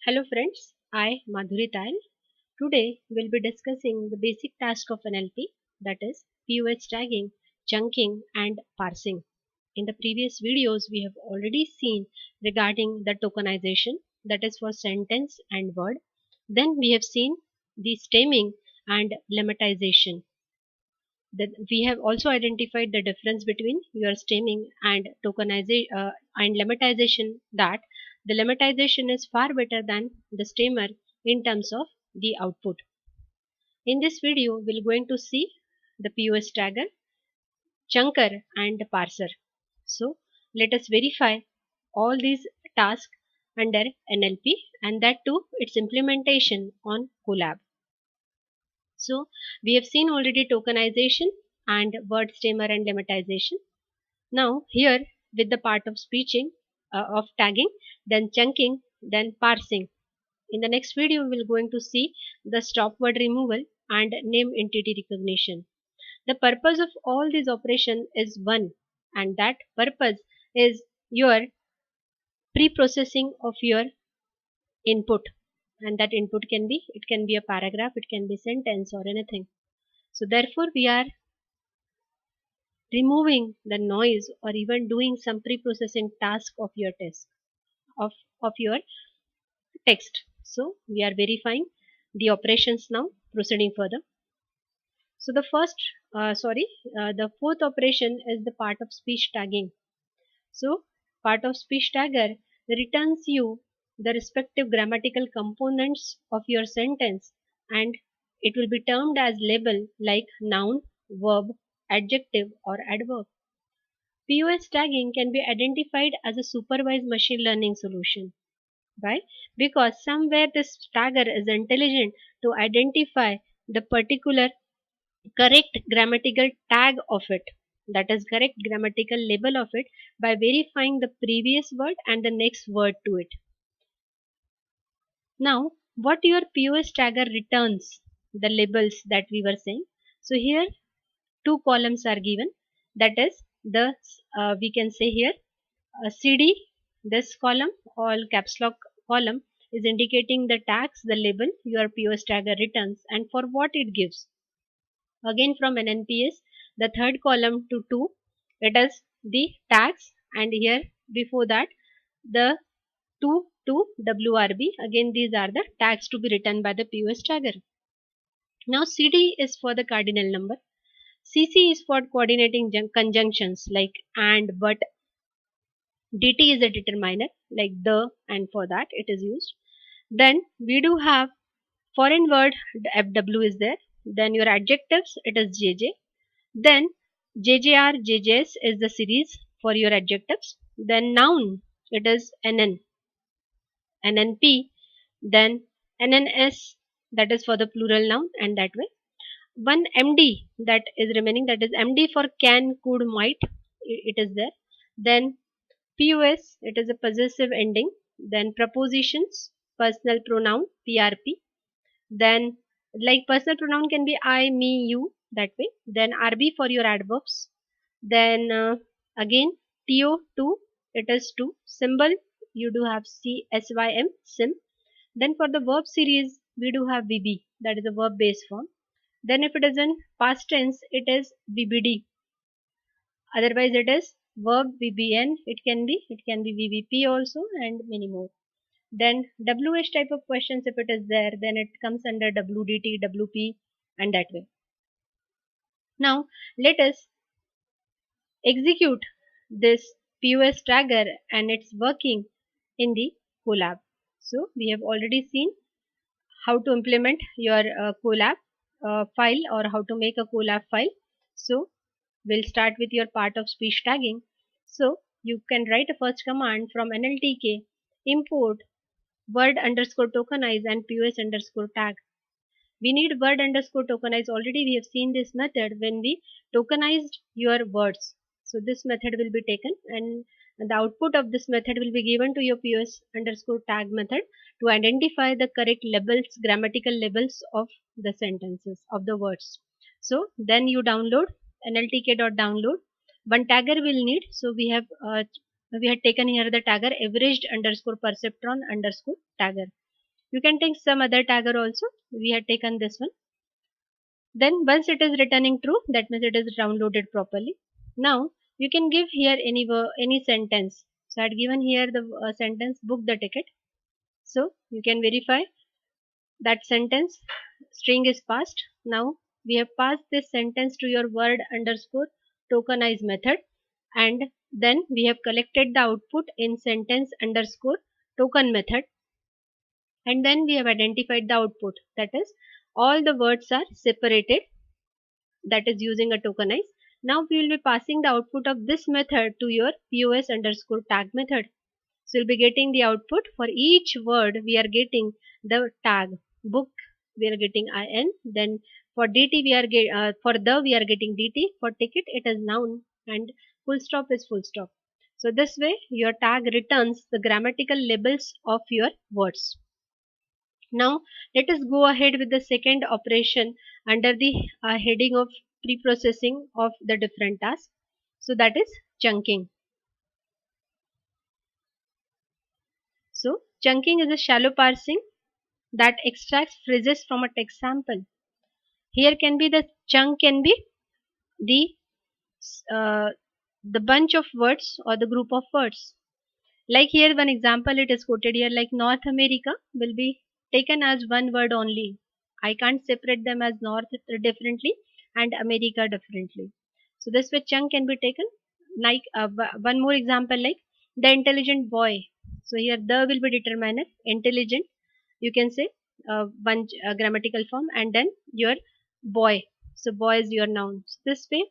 Hello friends, I Madhuri Tal. Today we'll be discussing the basic task of NLP, that is POS tagging, chunking and parsing. In the previous videos we have already seen regarding the tokenization, that is for sentence and word. Then we have seen the stemming and lemmatization. Then we have also identified the difference between your stemming and tokenization and lemmatization, that the lemmatization is far better than the stemmer in terms of the output. In this video, we're going to see the POS tagger, chunker and parser. So let us verify all these tasks under NLP and that too its implementation on Colab. So we have seen already tokenization and word stemmer and lemmatization. Now here with the part of speeching, of tagging, then chunking, then parsing. In the next video we will going to see the stop word removal and name entity recognition. The purpose of all these operation is one, and that purpose is your pre-processing of your input, and that input can be, it can be a paragraph, it can be sentence or anything. So therefore we are removing the noise or even doing some pre-processing task of your test of your text. So we are verifying the operations now, proceeding further. So the fourth operation is the part of speech tagging. So part of speech tagger returns you the respective grammatical components of your sentence, and it will be termed as label like noun, verb, adjective or adverb. POS tagging can be identified as a supervised machine learning solution. Why? Because somewhere this tagger is intelligent to identify the particular correct grammatical tag of it, that is correct grammatical label of it, by verifying the previous word and the next word to it. Now what your POS tagger returns, the labels that we were saying. So here two columns are given, that is the we can say here CD, this column, all caps lock column, is indicating the tags, the label your POS tagger returns and for what it gives. Again from NNPS, the third column to 2, it is the tags, and here before that the 2 to WRB, again these are the tags to be written by the POS tagger. Now CD is for the cardinal number, CC is for coordinating conjunctions like and, but. DT is a determiner like the, and for that it is used. Then we do have foreign word, FW is there. Then your adjectives, it is JJ. Then JJR, JJS is the series for your adjectives. Then noun, it is NN, NNP. Then NNS, that is for the plural noun, and that way. One MD that is remaining, that is MD for can, could, might, it is there. Then POS, it is a possessive ending. Then prepositions, personal pronoun, PRP. Then like personal pronoun can be I, me, you, that way. Then RB for your adverbs. Then again TO2, it is to. Symbol, you do have CSYM, sim. Then for the verb series, we do have VB, that is a verb base form. Then if it is in past tense, it is VBD. Otherwise it is verb VBN, it can be VBP also, and many more. Then WH type of questions, if it is there, then it comes under WDT, WP, and that way. Now let us execute this POS tagger and its working in the Colab. So we have already seen how to implement your Colab file, or how to make a Colab file. So we'll start with your part of speech tagging. So you can write a first command from NLTK import word underscore tokenize and POS underscore tag. We need word underscore tokenize. Already we have seen this method when we tokenized your words. So this method will be taken, and the output of this method will be given to your POS underscore tag method to identify the correct labels, grammatical labels of the sentences, of the words. So then you download nltk.download. One tagger will need. So we have taken here the tagger averaged underscore perceptron underscore tagger. You can take some other tagger also. We had taken this one. Then once it is returning true, that means it is downloaded properly. Now you can give here any sentence. So I had given here the sentence book the ticket. So you can verify that sentence string is passed. Now we have passed this sentence to your word underscore tokenize method, and then we have collected the output in sentence underscore token method, and then we have identified the output, that is all the words are separated, that is using a tokenize. Now we will be passing the output of this method to your pos underscore tag method. So you'll be getting the output for each word. We are getting the tag book. We are getting in. Then for dt for the we are getting dt. For ticket it is noun, and full stop is full stop. So this way your tag returns the grammatical labels of your words. Now let us go ahead with the second operation under the heading of pre-processing of the different tasks. So that is chunking. So chunking is a shallow parsing that extracts phrases from a text sample. Here can be the chunk can be the the bunch of words or the group of words. Like here one example it is quoted here, like North America will be taken as one word only. I can't separate them as North differently and America differently. So this way chunk can be taken. Like one more example, like the intelligent boy. So here the will be determiner, intelligent you can say one grammatical form, and then your boy. So boy is your noun. So this way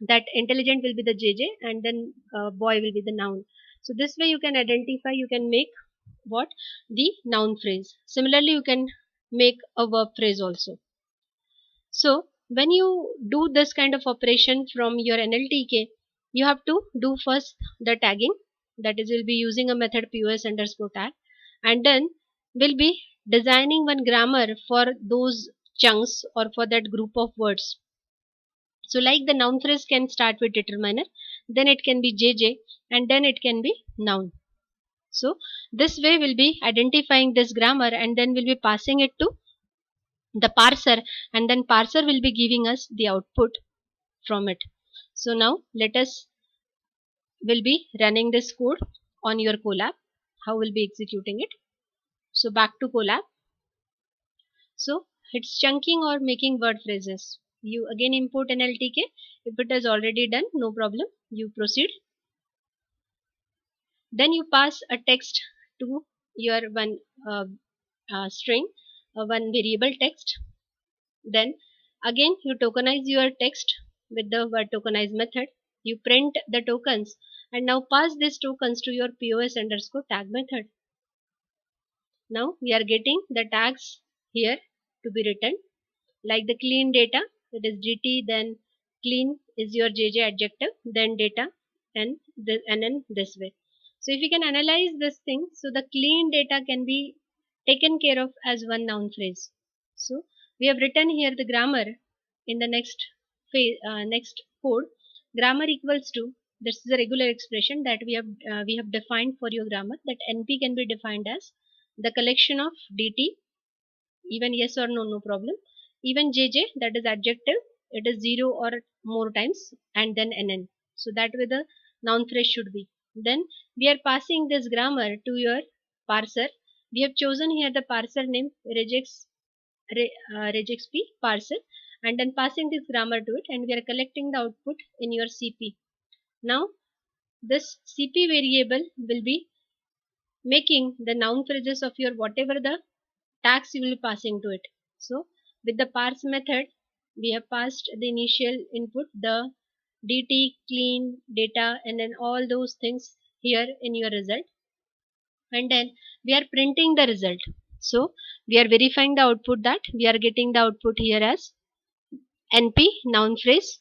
that intelligent will be the jj, and then boy will be the noun. So this way you can identify, you can make what the noun phrase. Similarly you can make a verb phrase also. So when you do this kind of operation from your NLTK, you have to do first the tagging, that is we'll be using a method pos underscore tag, and then we'll be designing one grammar for those chunks or for that group of words. So like the noun phrase can start with determiner, then it can be jj, and then it can be noun. So this way we'll be identifying this grammar, and then we'll be passing it to the parser, and then parser will be giving us the output from it. So now let us will be running this code on your Colab. How we'll be executing it? So back to Colab. So it's chunking or making word phrases. You again import an LTK. If it is already done, no problem. You proceed. Then you pass a text to your one string, one variable text. Then again you tokenize your text with the word tokenize method. You print the tokens and now pass these tokens to your pos underscore tag method. Now we are getting the tags here to be written, like the clean data, that is gt, then clean is your jj adjective, then data, and then this way. So if you can analyze this thing, so the clean data can be taken care of as one noun phrase. So we have written here the grammar in the next code. Grammar equals to, this is a regular expression that we have defined for your grammar, that np can be defined as the collection of dt, even yes or no, no problem, even jj, that is adjective, it is 0 or more times, and then nn. So that way the noun phrase should be. Then we are passing this grammar to your parser. We have chosen here the parser name regexp parser, and then passing this grammar to it, and we are collecting the output in your cp. Now this cp variable will be making the noun phrases of your whatever the tags you will be passing to it. So with the parse method, we have passed the initial input, the dt, clean, data, and then all those things here in your result. And then we are printing the result. So we are verifying the output, that we are getting the output here as np noun phrase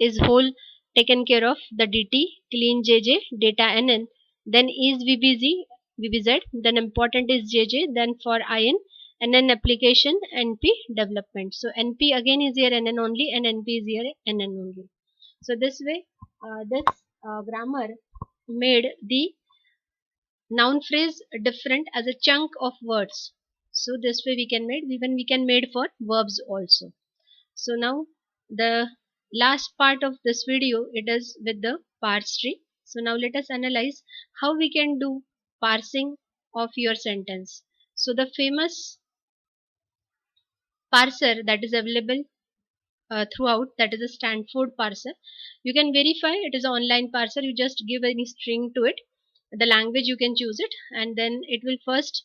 is whole taken care of, the dt, clean jj, data nn, then is vbz, then important is jj, then for in, nn application, np development. So np again is here nn only, and np is here nn only. So this way this grammar made the noun phrase different as a chunk of words. So this way we can made, even we can made for verbs also. So now the last part of this video, it is with the parse tree. So now let us analyze how we can do parsing of your sentence. So the famous parser that is available throughout, that is a Stanford parser. You can verify it is an online parser. You just give any string to it, the language you can choose it, and then it will first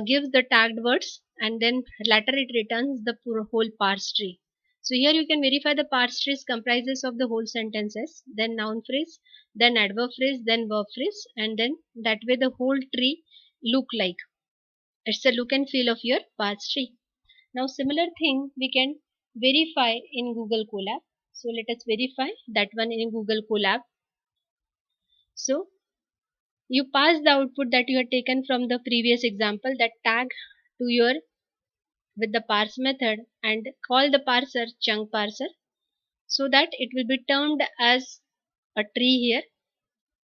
give the tagged words, and then later it returns the whole parse tree. So here you can verify the parse trees comprises of the whole sentences, then noun phrase, then adverb phrase, then verb phrase, and then that way the whole tree look like. It's a look and feel of your parse tree. Now similar thing we can verify in Google Colab. So let us verify that one in Google Colab. So you pass the output that you had taken from the previous example, that tag to your with the parse method, and call the parser chunk parser, so that it will be termed as a tree here.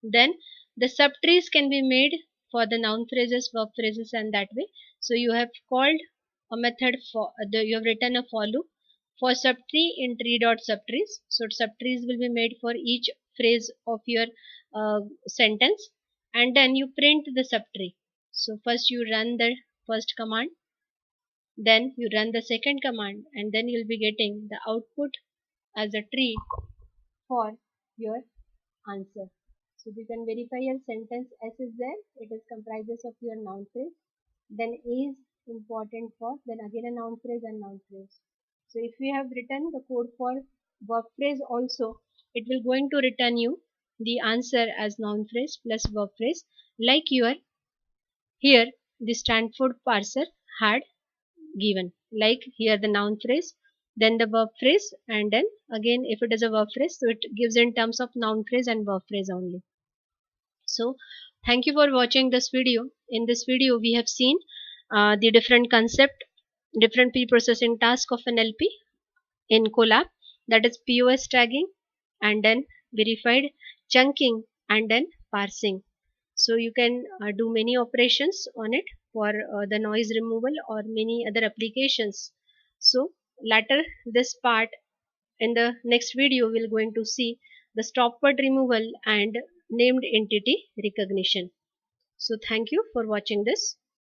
Then the subtrees can be made for the noun phrases, verb phrases, and that way. So you have called a method for you have written a for loop for subtree in tree dot subtrees. So subtrees will be made for each phrase of your sentence, and then you print the subtree. So first you run the first command, then you run the second command, and then you'll be getting the output as a tree for your answer. So you can verify your sentence S is there. It is comprises of your noun phrase. Then A is important for, then again a noun phrase and noun phrase. So if we have written the code for verb phrase also, it will going to return you the answer as noun phrase plus verb phrase, like your here the Stanford parser had given. Like here the noun phrase, then the verb phrase, and then again if it is a verb phrase, so it gives in terms of noun phrase and verb phrase only. So thank you for watching this video. In this video we have seen the different concept, different pre-processing task of NLP in Colab, that is POS tagging, and then verified chunking, and then parsing. So you can do many operations on it for the noise removal or many other applications. So later this part, in the next video we're going to see the stop word removal and named entity recognition. So thank you for watching this.